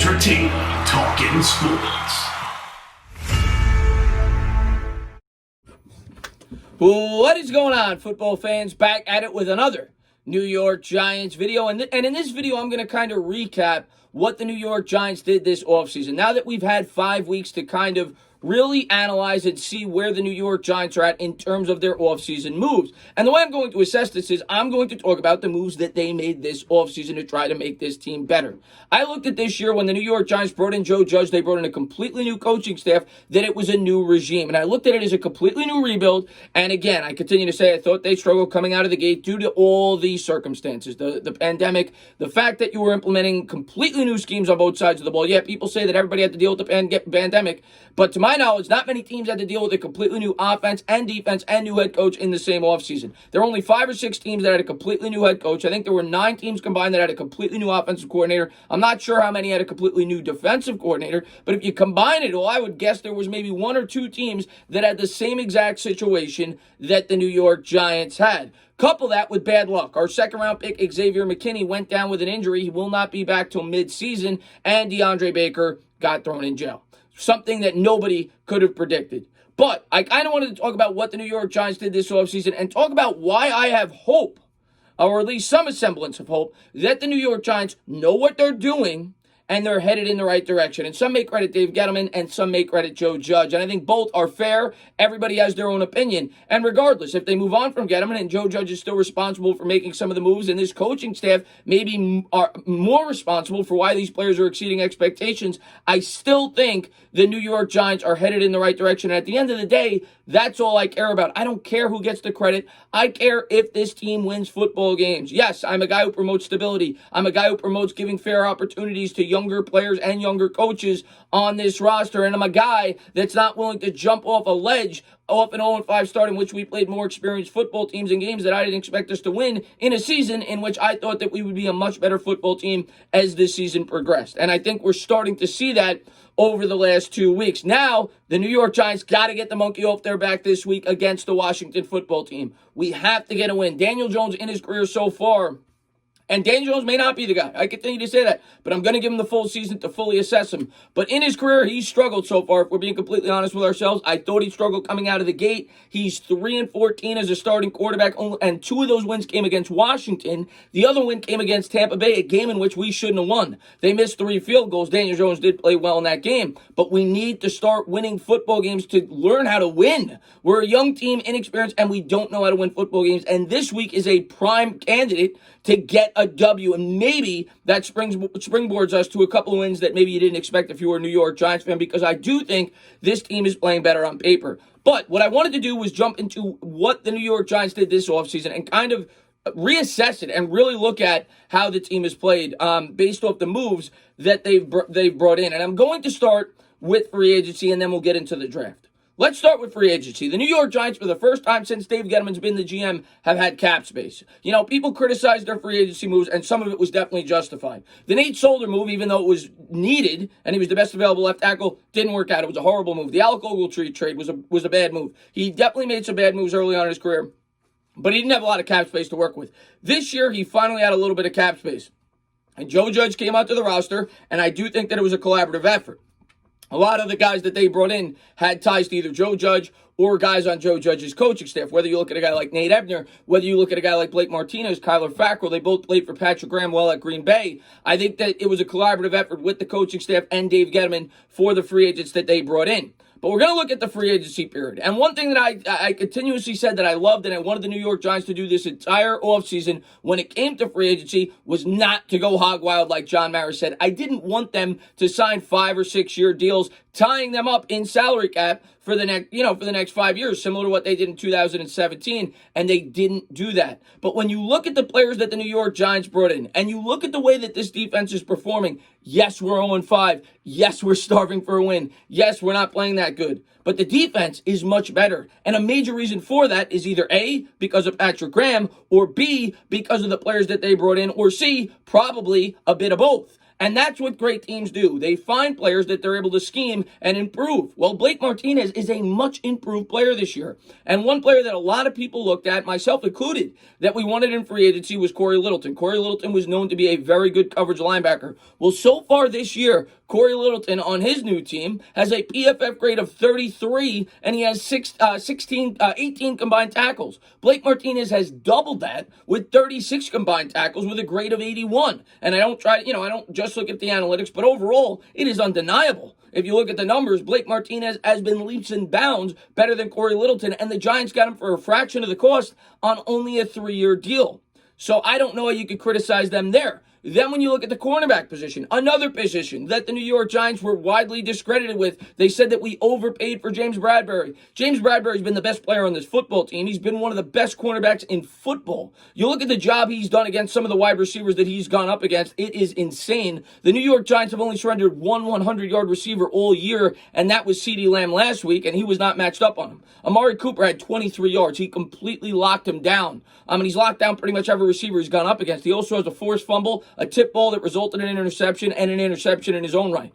entertaining talking sports. What is going on, football fans? Back at it with another New York Giants video. And in this video, I'm going to kind of recap what the New York Giants did this offseason. Now that we've had 5 weeks to kind of really analyze and see where the New York Giants are at in terms of their offseason moves. And the way I'm going to assess this is I'm going to talk about the moves that they made this offseason to try to make this team better. I looked at this year when the New York Giants brought in Joe Judge, they brought in a completely new coaching staff, that it was a new regime. And I looked at it as a completely new rebuild. And again, I continue to say I thought they struggled coming out of the gate due to all these circumstances. The pandemic, the fact that you were implementing completely new schemes on both sides of the ball. Yeah, people say that everybody had to deal with the pandemic, but to my knowledge, not many teams had to deal with a completely new offense and defense and new head coach in the same offseason. There were only 5 or 6 teams that had a completely new head coach. I think there were 9 teams combined that had a completely new offensive coordinator. I'm not sure how many had a completely new defensive coordinator, but if you combine it all, I would guess there was maybe 1 or 2 teams that had the same exact situation that the New York Giants had. Couple that with bad luck. Our second-round pick, Xavier McKinney, went down with an injury. He will not be back till mid-season, and DeAndre Baker got thrown in jail. Something that nobody could have predicted. But I kind of wanted to talk about what the New York Giants did this offseason and talk about why I have hope, or at least some semblance of hope, that the New York Giants know what they're doing and they're headed in the right direction. And some may credit Dave Gettleman and some may credit Joe Judge. And I think both are fair. Everybody has their own opinion. And regardless, if they move on from Gettleman and Joe Judge is still responsible for making some of the moves, and this coaching staff maybe are more responsible for why these players are exceeding expectations, I still think the New York Giants are headed in the right direction. And at the end of the day, that's all I care about. I don't care who gets the credit. I care if this team wins football games. Yes, I'm a guy who promotes stability. I'm a guy who promotes giving fair opportunities to younger players and younger coaches on this roster. And I'm a guy that's not willing to jump off a ledge off an 0-5 start in which we played more experienced football teams in games that I didn't expect us to win in a season in which I thought that we would be a much better football team as this season progressed. And I think we're starting to see that over the last 2 weeks. Now, the New York Giants got to get the monkey off their back this week against the Washington football team. We have to get a win. Daniel Jones in his career so far, and Daniel Jones may not be the guy. I continue to say that, but I'm going to give him the full season to fully assess him. But in his career, he's struggled so far. If we're being completely honest with ourselves, I thought he struggled coming out of the gate. He's 3-14 as a starting quarterback, and 2 of those wins came against Washington. The other win came against Tampa Bay, a game in which we shouldn't have won. They missed 3 field goals. Daniel Jones did play well in that game, but we need to start winning football games to learn how to win. We're a young team, inexperienced, and we don't know how to win football games. And this week is a prime candidate to get a W, and maybe that springboards us to a couple of wins that maybe you didn't expect if you were a New York Giants fan, because I do think this team is playing better on paper. But what I wanted to do was jump into what the New York Giants did this offseason and kind of reassess it and really look at how the team has played based off the moves that they've brought in. And I'm going to start with free agency, and then we'll get into the draft. Let's start with free agency. The New York Giants, for the first time since Dave Gettleman's been the GM, have had cap space. You know, people criticized their free agency moves, and some of it was definitely justified. The Nate Solder move, even though it was needed, and he was the best available left tackle, didn't work out. It was a horrible move. The Alec Ogletree trade was a bad move. He definitely made some bad moves early on in his career, but he didn't have a lot of cap space to work with. This year, he finally had a little bit of cap space. And Joe Judge came out to the roster, and I do think that it was a collaborative effort. A lot of the guys that they brought in had ties to either Joe Judge or guys on Joe Judge's coaching staff. Whether you look at a guy like Nate Ebner, whether you look at a guy like Blake Martinez, Kyler Fackrell, they both played for Patrick Graham while at Green Bay. I think that it was a collaborative effort with the coaching staff and Dave Gettleman for the free agents that they brought in. But we're going to look at the free agency period. And one thing that I continuously said that I loved and I wanted the New York Giants to do this entire offseason when it came to free agency was not to go hog wild like John Mara said. I didn't want them to sign 5 or 6 year deals, tying them up in salary cap for the next 5 years, similar to what they did in 2017, and they didn't do that. But when you look at the players that the New York Giants brought in, and you look at the way that this defense is performing, yes, we're 0-5. Yes, we're starving for a win. Yes, we're not playing that good. But the defense is much better. And a major reason for that is either A, because of Patrick Graham, or B, because of the players that they brought in, or C, probably a bit of both. And that's what great teams do. They find players that they're able to scheme and improve. Well, Blake Martinez is a much improved player this year. And one player that a lot of people looked at, myself included, that we wanted in free agency was Corey Littleton. Corey Littleton was known to be a very good coverage linebacker. Well, so far this year, Corey Littleton on his new team has a PFF grade of 33, and he has 18 combined tackles. Blake Martinez has doubled that with 36 combined tackles with a grade of 81. And I don't just look at the analytics, but overall, it is undeniable. If you look at the numbers, Blake Martinez has been leaps and bounds better than Corey Littleton, and the Giants got him for a fraction of the cost on only a 3-year deal. So I don't know how you could criticize them there. Then when you look at the cornerback position, another position that the New York Giants were widely discredited with, they said that we overpaid for James Bradberry. James Bradberry's been the best player on this football team. He's been one of the best cornerbacks in football. You look at the job he's done against some of the wide receivers that he's gone up against, it is insane. The New York Giants have only surrendered one 100-yard receiver all year, and that was CeeDee Lamb last week, and he was not matched up on him. Amari Cooper had 23 yards. He completely locked him down. He's locked down pretty much every receiver he's gone up against. He also has a forced fumble, a tip ball that resulted in an interception, and an interception in his own right.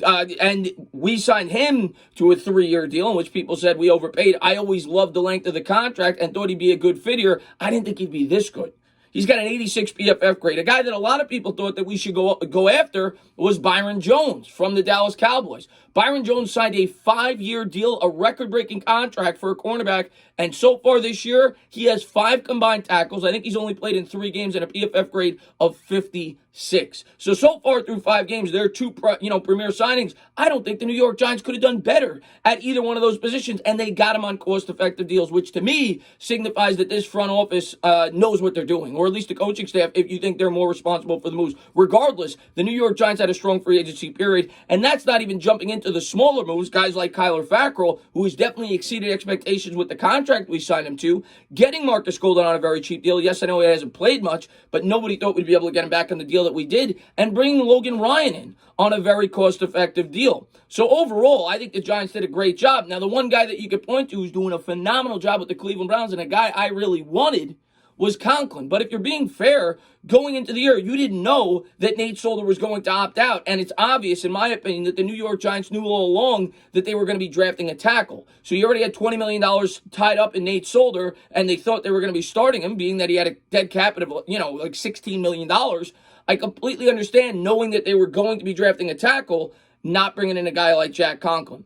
And we signed him to a 3-year deal in which people said we overpaid. I always loved the length of the contract and thought he'd be a good fit here. I didn't think he'd be this good. He's got an 86 PFF grade. A guy that a lot of people thought that we should go after was Byron Jones from the Dallas Cowboys. Byron Jones signed a 5-year deal, a record-breaking contract for a cornerback, and so far this year, he has 5 combined tackles. I think he's only played in 3 games and a PFF grade of 56. So far through 5 games, they're 2 premier signings. I don't think the New York Giants could have done better at either one of those positions, and they got him on cost-effective deals, which to me signifies that this front office knows what they're doing, or at least the coaching staff, if you think they're more responsible for the moves. Regardless, the New York Giants had a strong free agency period, and that's not even jumping into the smaller moves, guys like Kyler Fackrell, who has definitely exceeded expectations with the contract we signed him to, getting Marcus Golden on a very cheap deal. Yes, I know he hasn't played much, but nobody thought we'd be able to get him back on the deal that we did, and bringing Logan Ryan in on a very cost-effective deal. So overall, I think the Giants did a great job. Now, the one guy that you could point to who's doing a phenomenal job with the Cleveland Browns, and a guy I really wanted, was Conklin. But if you're being fair, going into the year, you didn't know that Nate Solder was going to opt out. And it's obvious, in my opinion, that the New York Giants knew all along that they were going to be drafting a tackle. So you already had $20 million tied up in Nate Solder, and they thought they were going to be starting him, being that he had a dead cap of, like $16 million. I completely understand knowing that they were going to be drafting a tackle, not bringing in a guy like Jack Conklin.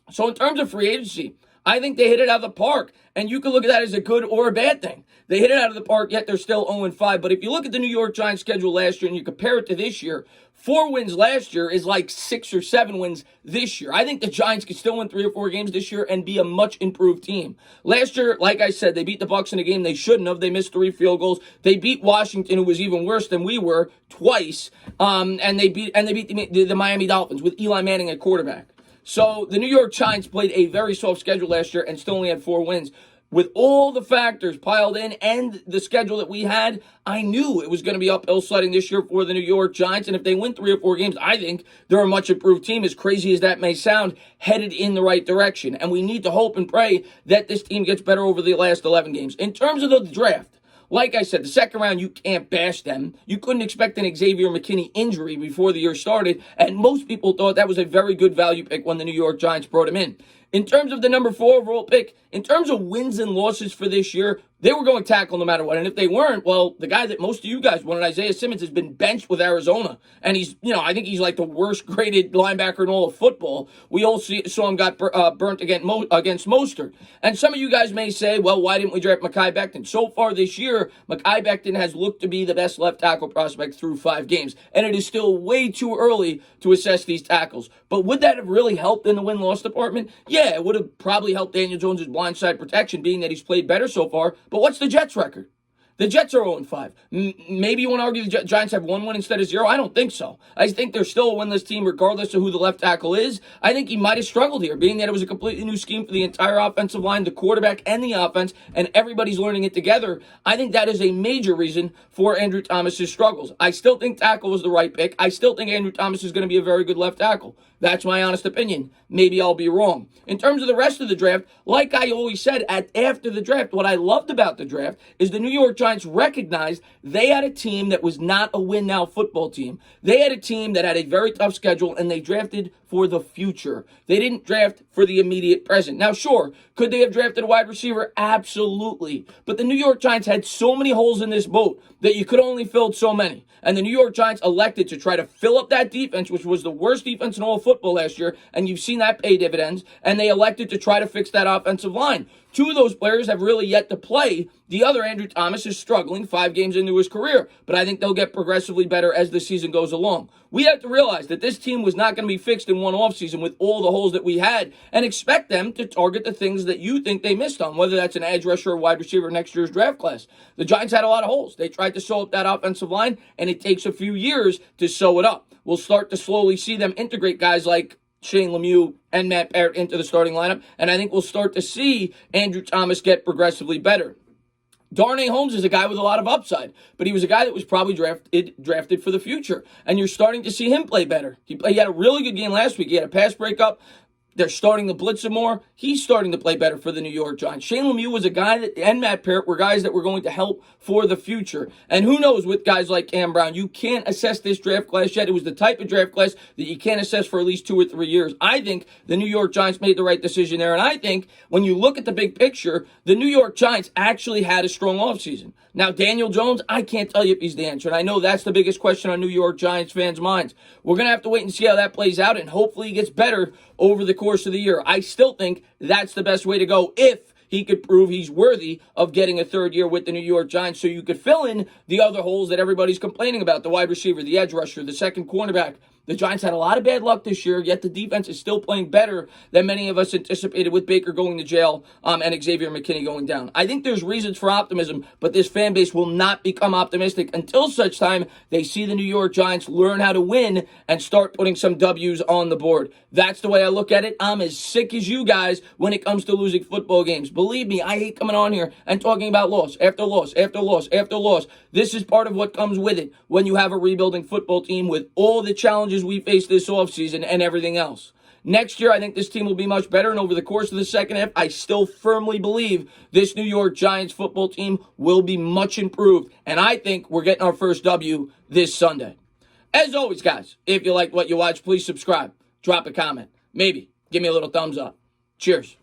So in terms of free agency, I think they hit it out of the park, and you can look at that as a good or a bad thing. They hit it out of the park, yet they're still 0-5. But if you look at the New York Giants schedule last year and you compare it to this year, 4 wins last year is like 6 or 7 wins this year. I think the Giants could still win 3 or 4 games this year and be a much improved team. Last year, like I said, they beat the Bucs in a game they shouldn't have. They missed 3 field goals. They beat Washington, who was even worse than we were, twice. And they beat the Miami Dolphins with Eli Manning at quarterback. So the New York Giants played a very soft schedule last year and still only had 4 wins. With all the factors piled in and the schedule that we had, I knew it was going to be uphill sledding this year for the New York Giants. And if they win 3 or 4 games, I think they're a much improved team, as crazy as that may sound, headed in the right direction. And we need to hope and pray that this team gets better over the last 11 games. In terms of the draft, like I said, the second round, you can't bash them. You couldn't expect an Xavier McKinney injury before the year started, and most people thought that was a very good value pick when the New York Giants brought him in. In terms of the number 4 overall pick, in terms of wins and losses for this year, they were going tackle no matter what. And if they weren't, well, the guy that most of you guys wanted, Isaiah Simmons, has been benched with Arizona. And he's, I think he's like the worst graded linebacker in all of football. We all saw him got burnt against Mostert. And some of you guys may say, well, why didn't we draft Mekhi Becton? So far this year, Mekhi Becton has looked to be the best left tackle prospect through 5 games. And it is still way too early to assess these tackles. But would that have really helped in the win-loss department? Yeah, it would have probably helped Daniel Jones' blindside protection, being that he's played better so far. But what's the Jets' record? The Jets are 0-5. Maybe you want to argue the Giants have 1 win instead of 0. I don't think so. I think they're still a winless team regardless of who the left tackle is. I think he might have struggled here, being that it was a completely new scheme for the entire offensive line, the quarterback and the offense, and everybody's learning it together. I think that is a major reason for Andrew Thomas's struggles. I still think tackle was the right pick. I still think Andrew Thomas is going to be a very good left tackle. That's my honest opinion. Maybe I'll be wrong. In terms of the rest of the draft, like I always said, after the draft, what I loved about the draft is the New York Giants Giants recognized they had a team that was not a win-now football team. They had a team that had a very tough schedule, and they drafted for the future. They didn't draft for the immediate present. Now, sure, could they have drafted a wide receiver? Absolutely. But the New York Giants had so many holes in this boat that you could only fill so many. And the New York Giants elected to try to fill up that defense, which was the worst defense in all of football last year, and you've seen that pay dividends, and they elected to try to fix that offensive line. Two of those players have really yet to play. The other, Andrew Thomas, is struggling 5 games into his career, but I think they'll get progressively better as the season goes along. We have to realize that this team was not going to be fixed in one offseason with all the holes that we had, and expect them to target the things that you think they missed on, whether that's an edge rusher or wide receiver next year's draft class. The Giants had a lot of holes. They tried to sew up that offensive line, and it takes a few years to sew it up. We'll start to slowly see them integrate guys like Shane Lemieux and Matt Barrett into the starting lineup, and I think we'll start to see Andrew Thomas get progressively better. Darnay Holmes is a guy with a lot of upside, but he was a guy that was probably drafted for the future, and you're starting to see him play better. He had a really good game last week. He had a pass breakup. They're starting to blitz him more. He's starting to play better for the New York Giants. Shane Lemieux was a guy that, and Matt Parrott were guys that were going to help for the future. And who knows with guys like Cam Brown. You can't assess this draft class yet. It was the type of draft class that you can't assess for at least 2 or 3 years. I think the New York Giants made the right decision there. And I think when you look at the big picture, the New York Giants actually had a strong offseason. Now, Daniel Jones, I can't tell you if he's the answer. And I know that's the biggest question on New York Giants fans' minds. We're going to have to wait and see how that plays out. And hopefully he gets better over the course of the year. I still think that's the best way to go if he could prove he's worthy of getting a 3rd year with the New York Giants, so you could fill in the other holes that everybody's complaining about, the wide receiver, the edge rusher, the second cornerback. The Giants had a lot of bad luck this year, yet the defense is still playing better than many of us anticipated with Baker going to jail and Xavier McKinney going down. I think there's reasons for optimism, but this fan base will not become optimistic until such time they see the New York Giants learn how to win and start putting some W's on the board. That's the way I look at it. I'm as sick as you guys when it comes to losing football games. Believe me, I hate coming on here and talking about loss after loss after loss after loss. This is part of what comes with it when you have a rebuilding football team with all the challenges we face this offseason and everything else. Next year, I think this team will be much better, and over the course of the second half, I still firmly believe this New York Giants football team will be much improved, and I think we're getting our first W this Sunday. As always, guys, if you liked what you watched, please subscribe, drop a comment, maybe give me a little thumbs up. Cheers.